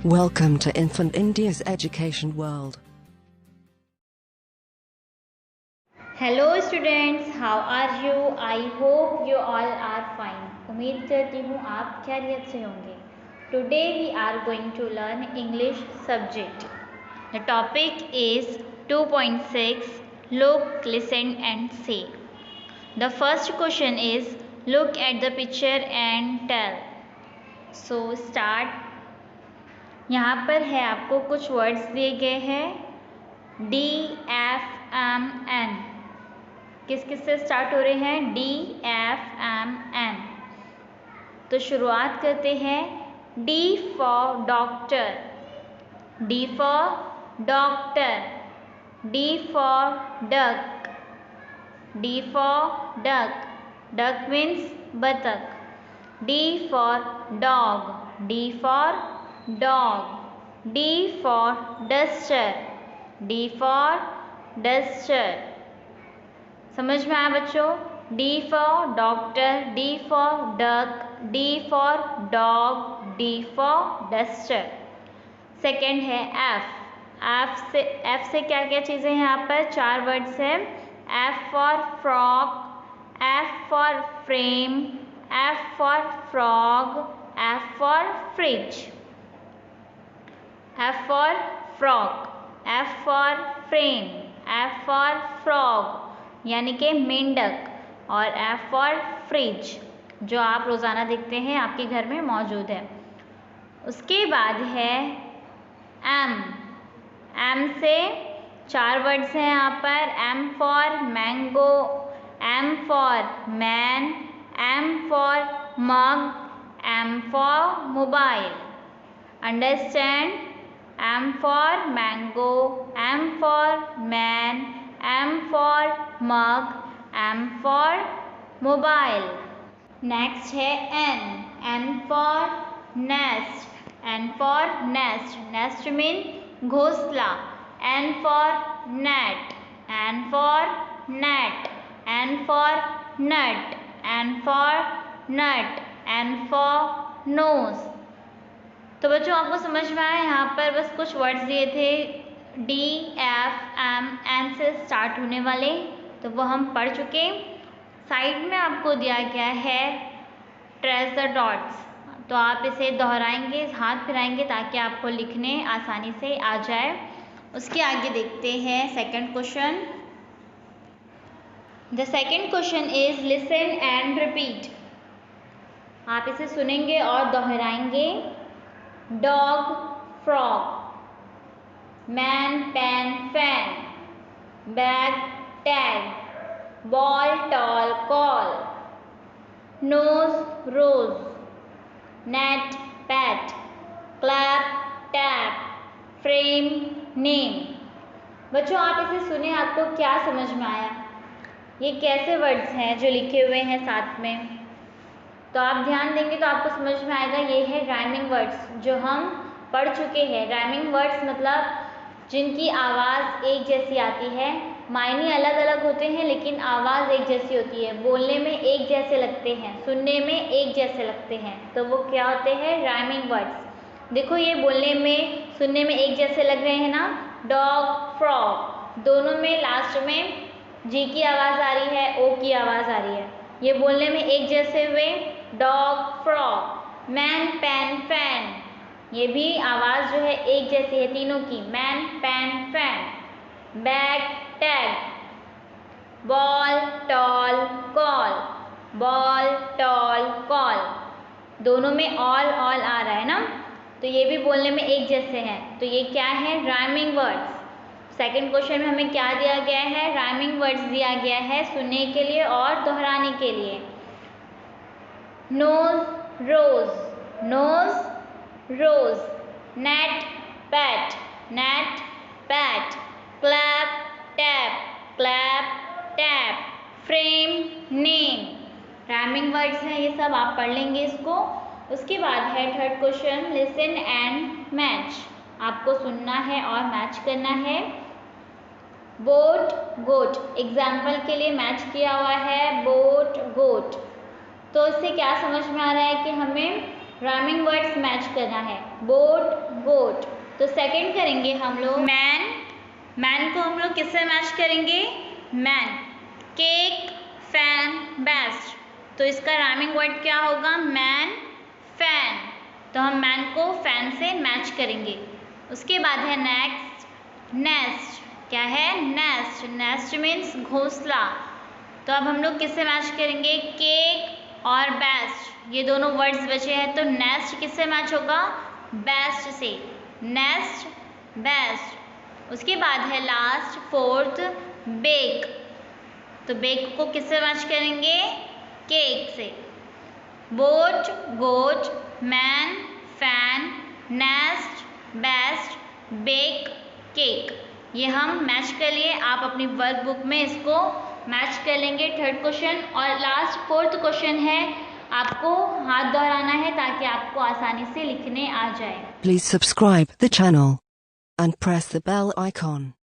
Welcome to Infant India's education world. Hello students, how are you? I hope you all are fine. उम्मीद करती हूँ आप खैरियत से होंगे. Today we are going to learn English subject. The topic is 2.6 look, listen and say. The first question is look at the picture and tell. So start. यहाँ पर है आपको कुछ वर्ड्स दिए गए हैं. D, F, M, N. किस किस से स्टार्ट हो रहे हैं? D, F, M, N. तो शुरुआत करते हैं. D for doctor. D for doctor. D for duck. D for duck. Duck means बतख. D for dog. D for dog. D for duster. D for duster. समझ में आया बच्चों? D for doctor, D for duck, D for dog, D for duster. Second है F. F से क्या क्या चीज़ें हैं यहाँ पर? 4 वर्ड्स हैं. F for frog, F for frame, F for frog, F for fridge. F for frog, F for frame, F for frog यानी कि मेंढक, और F for fridge जो आप रोज़ाना देखते हैं आपके घर में मौजूद है. उसके बाद है M. M से 4 वर्ड्स हैं यहाँ पर. M for mango, M for man, M for mug, M for mobile. Understand? M for mango, M for man, M for mug, M for mobile. Next है N. N for nest. N for nest. Nest mean घोंसला. N for net. N for net. N for nut. N for nut. N for nose. तो बच्चों आपको समझ में आया? यहाँ पर बस कुछ वर्ड्स दिए थे डी, एफ, एम, एन से स्टार्ट होने वाले, तो वो हम पढ़ चुके. साइड में आपको दिया गया है ट्रेस द डॉट्स, तो आप इसे दोहराएंगे, हाथ फिराएंगे ताकि आपको लिखने आसानी से आ जाए. उसके आगे देखते हैं second question. The second question is listen and repeat. आप इसे सुनेंगे और दोहराएंगे. Dog, frog. Man, pen, fan. Bag, tag. Ball, tall, call. Nose, rose. Net, pet. Clap, tap. Frame, name. बच्चों आप इसे सुने, आपको क्या समझ में आया? ये कैसे वर्ड्स हैं जो लिखे हुए हैं साथ में? तो आप ध्यान देंगे तो आपको समझ में आएगा. ये है राइमिंग वर्ड्स जो हम पढ़ चुके हैं. राइमिंग वर्ड्स मतलब जिनकी आवाज़ एक जैसी आती है. मायने अलग अलग होते हैं लेकिन आवाज़ एक जैसी होती है. बोलने में एक जैसे लगते हैं, सुनने में एक जैसे लगते हैं, तो वो क्या होते हैं? Rhyming words. देखो ये बोलने में, सुनने में एक जैसे लग रहे हैं ना. डॉग, फ्रॉग, दोनों में लास्ट में जी की आवाज़ आ रही है, ओ की आवाज़ आ रही है. ये बोलने में एक जैसे हुए. Dog, frog. Man, pen, fan, ये भी आवाज़ जो है एक जैसी है तीनों की. Man, pen, fan. Bag, tag. Ball, tall, call. Ball, tall, call, दोनों में ऑल आ रहा है ना, तो ये भी बोलने में एक जैसे हैं. तो ये क्या है? Rhyming words. सेकंड क्वेश्चन में हमें क्या दिया गया है? राइमिंग वर्ड्स दिया गया है सुनने के लिए और दोहराने के लिए. nose, rose. Nose, rose. Net, pat. Net, pat. Clap, tap. Clap, tap. Frame, name. Rhyming words हैं, ये सब आप पढ़ लेंगे इसको. उसके बाद है third question, listen and match. आपको सुनना है और मैच करना है. बोट, गोट. एग्जाम्पल के लिए मैच किया हुआ है बोट, गोट. तो इससे क्या समझ में आ रहा है कि हमें राइमिंग वर्ड्स मैच करना है। बोट गोट। तो सेकंड करेंगे हम लोग मैन। मैन को हम लोग किससे मैच करेंगे? मैन। Cake fan best. तो इसका राइमिंग वर्ड क्या होगा? Man fan. तो हम मैन को फैन से मैच करेंगे। उसके बाद है नेक्स्ट नेस्ट। क्या है? नेस्ट। नेस्ट मीन्स घोंसला। तो अब हम लोग किससे मैच करेंगे? केक और बेस्ट। ये दोनों वर्ड्स बचे हैं तो नेस्ट किससे मैच होगा? बेस्ट से। Nest best. उसके बाद है लास्ट फोर्थ बेक। तो बेक को किससे मैच करेंगे? केक से। Boat goat man fan nest best bake cake. ये हम मैच कर लिए। आप अपनी वर्कबुक में इसको मैच कर लेंगे। थर्ड क्वेश्चन और लास्ट फोर्थ क्वेश्चन है, आपको हाथ दोहराना है ताकि आपको आसानी से लिखने आ जाए। Please subscribe the channel and press the bell icon.